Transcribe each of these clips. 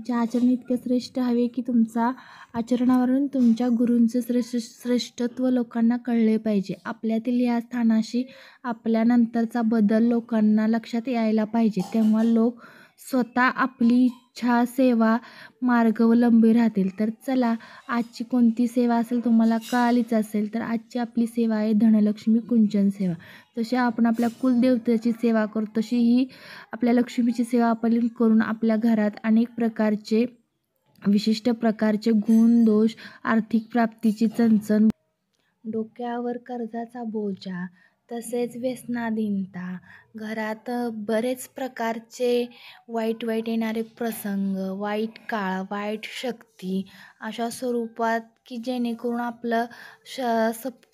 तुमचे आचरण इतके श्रेष्ठ हवे की तुमचा आचरणावरून तुमच्या गुरूंचे श्रेष्ठत्व लोकांना कळले पाहिजे. आपल्यातील या स्थानाशी आपल्यानंतरचा बदल लोकांना लक्षात यायला पाहिजे. तेव्हा लोक स्वतः आपली इच्छा सेवा मार्गावलंबी राहतील. तर चला, आजची कोणती सेवा असेल तुम्हाला कळालीच असेल. तर आजची आपली सेवा आहे धनलक्ष्मी कुंचन सेवा. जशी आपण आपल्या कुलदेवतेची सेवा करतो तशी ही आपल्या लक्ष्मीची सेवा आपण करून आपल्या घरात अनेक प्रकारचे विशिष्ट प्रकारचे गुण दोष, आर्थिक प्राप्तीची चणचण, डोक्यावर कर्जाचा बोजा, तसेच व्यसनाधीनता, घरात बरेच प्रकारचे वाईट येणारे प्रसंग, वाईट काळ, वाईट शक्ती अशा स्वरूपात की जेणेकरून आपलं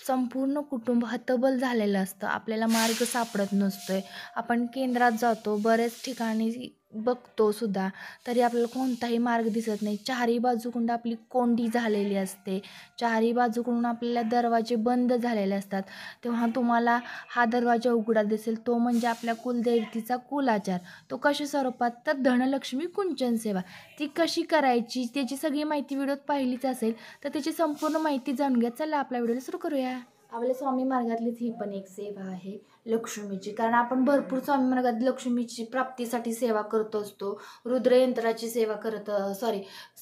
संपूर्ण कुटुंब हतबल झालेलं असतं. आपल्याला मार्ग सापडत नसतोय. आपण केंद्रात जातो, बरेच ठिकाणी बघतो सुद्धा, तरी आपल्याला कोणताही मार्ग दिसत नाही. चारही बाजूकडून आपली कोंडी झालेली असते. चारही बाजूकडून आपल्याला दरवाजे बंद झालेले असतात. तेव्हा तुम्हाला हा दरवाजा उघडा दिसेल, तो म्हणजे आपल्या कुलदेवतीचा कुलाचार. तो कशा स्वरूपात? तर धनलक्ष्मी कुंचन सेवा. ती कशी करायची त्याची सगळी माहिती व्हिडिओत पाहिलीच असेल. तर त्याची संपूर्ण माहिती जाणून घ्या. चला आपल्या व्हिडिओला सुरू करूया. आपल्या स्वामी मार्गातलीच ही पण एक सेवा आहे लक्ष्मीची. कारण आपण भरपूर स्वामी मार्गात लक्ष्मीची प्राप्तीसाठी सेवा करत असतो. रुद्रयंत्राची सेवा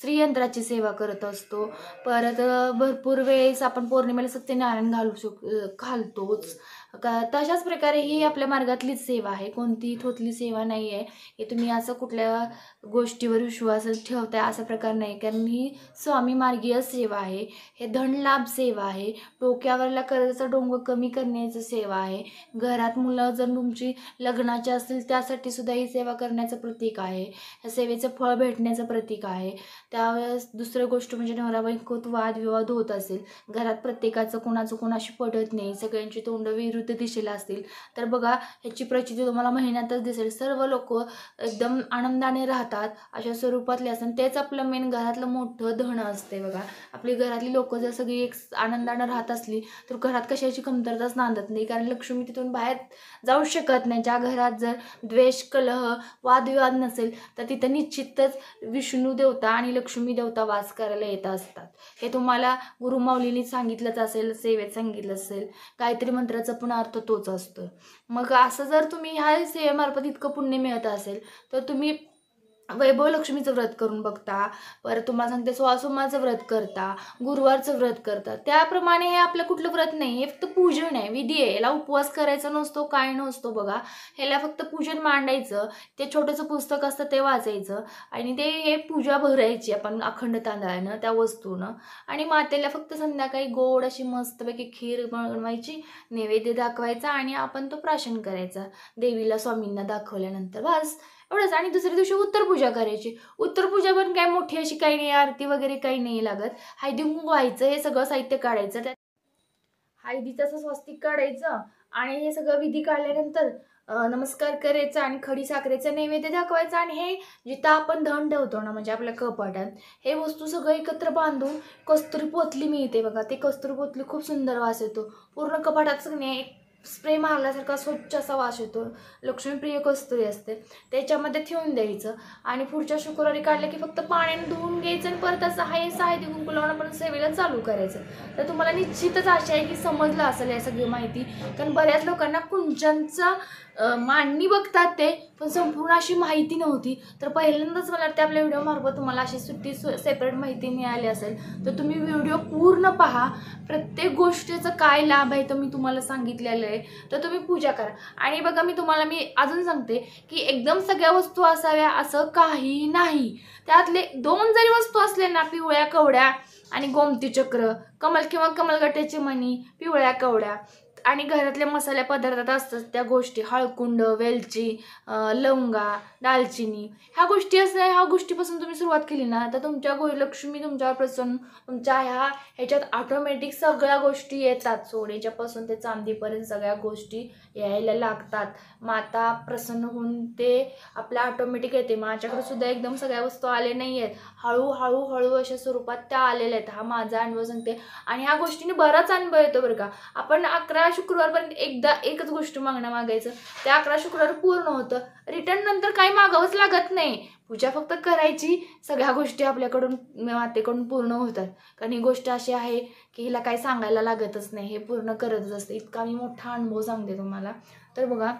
श्रीयंत्राची सेवा करत असतो. परत भरपूर वेळेस आपण पौर्णिमेला सत्यनारायण घालतोच. तशाच प्रकारे ही आपल्या मार्गातलीच सेवा आहे. कोणतीही थोतली सेवा नाही आहे की तुम्ही असं कुठल्या गोष्टीवर विश्वास ठेवताय, असा प्रकार नाही. कारण ही स्वामी मार्गीय सेवा आहे. हे धनलाभ सेवा आहे. डोक्यावरला कर्जाचा डोंगर कमी करण्याची सेवा आहे. घरात मुलं जर तुमची लग्नाची असतील त्यासाठी सुद्धा ही सेवा करण्याचं प्रतीक आहे. या सेवेचं फळ भेटण्याचं प्रतीक आहे. त्यावेळेस दुसरी गोष्ट म्हणजे नवरा बायकोत वादविवाद होत असेल, घरात प्रत्येकाचं कोणाचं कोणाशी पटत नाही, सगळ्यांची तोंड विरुद्ध दिशेला असतील, तर बघा ह्याची प्रचिती तुम्हाला महिन्यातच दिसेल. सर्व लोक एकदम आनंदाने राहतात अशा स्वरूपातले असतात. तेच आपलं मेन घरातलं मोठं धन असते. बघा, आपली घरातली लोक जर सगळी एक आनंदाने राहत असली तर घरात कशाची कमतरताच नांदत नाही. कारण लक्ष्मी तिथून बाहेर जाऊ शकत नाही. ज्या घरात जर द्वेष, कलह, वादविवाद नसेल तर तिथं निश्चितच विष्णू देवता आणि लक्ष्मी देवता वास करायला येत असतात. हे तुम्हाला गुरुमाऊलींनी सांगितलंच असेल, सेवेत सांगितलं असेल. गायत्री मंत्राचा पण अर्थ तोच असतो. मग असं जर तुम्ही ह्या सेवेमार्फत इतकं पुण्य मिळत असेल तर तुम्ही वैभव लक्ष्मीचं व्रत करून बघता. परत तुम्हाला सांगते सोमवारचं व्रत करता, गुरुवारचं व्रत करता. त्याप्रमाणे हे आपलं कुठलं व्रत नाही, हे फक्त पूजन आहे, विधी आहे. याला उपवास करायचा नसतो, काय नसतो. बघा, ह्याला फक्त पूजन मांडायचं, ते छोटंसं पुस्तक असतं ते वाचायचं आणि ते हे पूजा भरायची आपण अखंड तांदळानं त्या वस्तूनं. आणि मातेला फक्त संध्याकाळी गोड अशी मस्तपैकी खीर बनवायची, नैवेद्य दाखवायचा आणि आपण तो प्राशन करायचा देवीला, स्वामींना दाखवल्यानंतर. बस एवढंच. आणि दुसऱ्या दिवशी उत्तर पूजा करायची. उत्तर पूजा पण काय मोठी अशी काही नाही, आरती वगैरे काही नाही लागत. हळदी कुंकू व्हायचं, हे सगळं साहित्य काढायचं, त्यात हळदीचं असं स्वस्तिक काढायचं आणि हे सगळं विधी काढल्यानंतर नमस्कार करायचा आणि खडी साखरेचं नैवेद्य दाखवायचा. आणि हे जिथं आपण धन ठेवतो ना, म्हणजे आपल्या कपाटात, हे वस्तू सगळं एकत्र बांधून कस्तुरी पोतली मिळते बघा, ते कस्तुरी पोतली खूप सुंदर वास येतो. पूर्ण कपाटात नाही स्प्रे मारल्यासारखा स्वच्छ असा वास येतो. लक्ष्मीप्रिय कस्तुरी असते, त्याच्यामध्ये ठेवून द्यायचं आणि पुढच्या शुक्रवारी काढलं की फक्त पाण्याने धुवून घ्यायचं आणि परत असं हळदी कुंकू लावून आपण सेवेला चालू करायचं. तर तुम्हाला निश्चितच आशा आहे की समजलं असेल या सगळी माहिती. कारण बऱ्याच लोकांना कुंचनचा मांडणी बघतात ते, पण संपूर्ण अशी माहिती नव्हती. तर पहिल्यांदाच मला वाटतं आपल्या व्हिडिओमार्फत तुम्हाला अशी सेपरेट माहिती मिळाली असेल. तर तुम्ही व्हिडिओ पूर्ण पहा. प्रत्येक गोष्टीचं काय लाभ आहे तर मी तुम्हाला सांगितलेलं आहे. तर तुम्ही पूजा करा. आणि बघा, मी अजून सांगते की एकदम सगळ्या वस्तू असाव्या असं काही नाही. त्यातले 2 जरी वस्तू असल्या ना, पिवळ्या कवड्या आणि गोमती चक्र, कमल किंवा कमलगट्ट्याची मणी, पिवळ्या कवड्या आणि घरातल्या मसाल्या पदार्थात असतात त्या गोष्टी, हळकुंड, वेलची, लवंगा, दालचिनी, ह्या गोष्टी असल्या, ह्या गोष्टीपासून तुम्ही सुरुवात केली ना तर तुमच्या लक्ष्मी तुमच्यावर प्रसन्न, तुमच्या ह्याच्यात ऑटोमॅटिक सगळ्या गोष्टी येतात. सोन्याच्यापासून ते चांदीपर्यंत सगळ्या गोष्टी यायला लागतात. माता प्रसन्न होऊन ते आपल्या ऑटोमॅटिक येते. माझ्याकडे सुद्धा एकदम सगळ्या वस्तू आले नाही आहेत, हळूहळू अशा स्वरूपात त्या आलेल्या आहेत. हा माझा अनुभव सांगते. आणि ह्या गोष्टीने बराच अनुभव येतो बरं का. आपण 11 शुक्रवारपर्यंत एकच गोष्ट मागायचं, त्या 11 शुक्रवार पूर्ण होतं. रिटर्न नंतर काही मागावंच लागत नाही. पूजा फक्त करायची, सगळ्या गोष्टी आपल्याकडून मातेकडून पूर्ण होतात. कारण ही गोष्ट अशी आहे की हिला काही सांगायला लागतच नाही, हे पूर्ण करतच असते. इतका मी मोठा अनुभव सांगते तुम्हाला. तर बघा,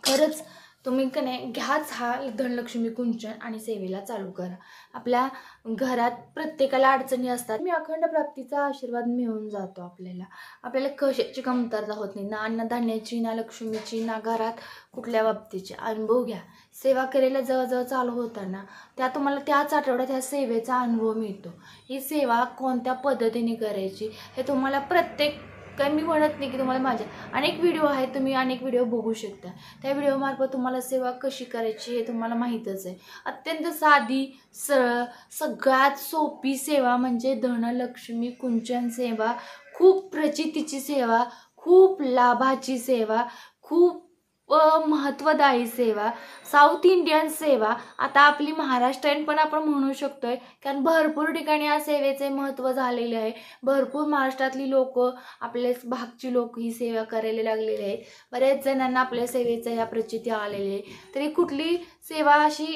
खरंच तुम्ही का नाही घ्याच हा धनलक्ष्मी कुंचन आणि सेवेला चालू करा. आपल्या घरात प्रत्येकाला अडचणी असतात, मी अखंड प्राप्तीचा आशीर्वाद मिळून जातो. आपल्याला कशाची कमतरता होत नाही, ना अन्नधान्याची, ना लक्ष्मीची, ना घरात कुठल्या बाबतीचे. अनुभव घ्या. सेवा करायला जवळजवळ चालू होताना तुम्हाला त्याच आठवड्यात ह्या सेवेचा अनुभव मिळतो. ही सेवा कोणत्या पद्धतीने करायची हे तुम्हाला काही मी म्हणत नाही की तुम्हाला माझ्या अनेक व्हिडिओ आहेत, तुम्ही अनेक व्हिडिओ बघू शकता. त्या व्हिडिओमार्फत तुम्हाला सेवा कशी करायची हे तुम्हाला माहीतच आहे. अत्यंत साधी, सरळ, सगळ्यात सोपी सेवा म्हणजे धनलक्ष्मी कुंचन सेवा. खूप प्रचितीची सेवा, खूप लाभाची सेवा, खूप महत्त्वदायी सेवा, साऊथ इंडियन सेवा. आता आपली महाराष्ट्रीयन पण आपण म्हणू शकतोय, कारण भरपूर ठिकाणी या सेवेचे महत्त्व झालेले आहे. भरपूर महाराष्ट्रातली लोक, आपल्या भागची लोक ही सेवा करायला लागलेली आहेत. बऱ्याच जणांना आपल्या सेवेचा ह्या प्रचिती आलेली आहे. तरी कुठली सेवा अशी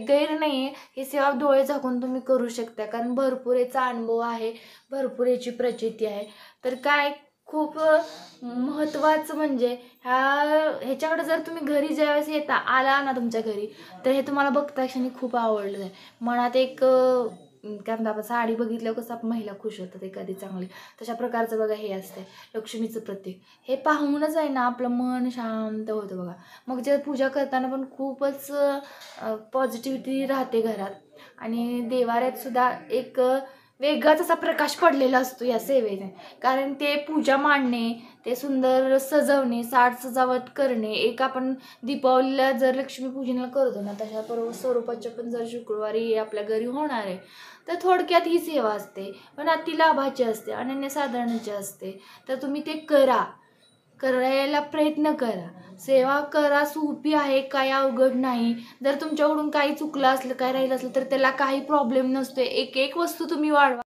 गैर नाही आहे. ही सेवा डोळे झाकून तुम्ही करू शकता, कारण भरपूर याचा अनुभव आहे, भरपूर याची प्रचिती आहे. तर काय खूप महत्त्वाचं म्हणजे ह्याच्याकडे जर तुम्ही घरी ज्यावेळेस आला ना तुमच्या घरी, तर हे तुम्हाला बघता क्षणी खूप आवडलं आहे. मनात एक काय म्हणतात, आपण साडी बघितल्यावर कसं आपण महिला खुश होतात एखादी चांगली, तशा प्रकारचं बघा हे असते लक्ष्मीचं प्रतीक. हे पाहूनच आहे ना आपलं मन शांत होतं बघा. मग जे पूजा करताना पण खूपच पॉझिटिव्हिटी राहते घरात. आणि देवाऱ्यात सुद्धा एक वेगळाच असा प्रकाश पडलेला असतो या सेवेने. कारण ते पूजा मांडणे, ते सुंदर सजवणे, साज सजावट करणे, एक आपण दीपावलीला जर लक्ष्मीपूजनाला करतो ना, तशा स्वरूपाच्या पण जर शुक्रवारी आपल्या घरी होणार आहे, तर थोडक्यात ही सेवा असते. पण अति लाभाची असते, अनन्यसाधारणाची असते. तर तुम्ही ते करायला प्रयत्न करा. सेवा करा, सोपी आहे, काही अवघड नाही. जर तुमच्याकडून काही चुकलं असलं, काय राहिलं असलं, तर त्याला काही प्रॉब्लेम नसतो. एक एक वस्तू तुम्ही वाढवा.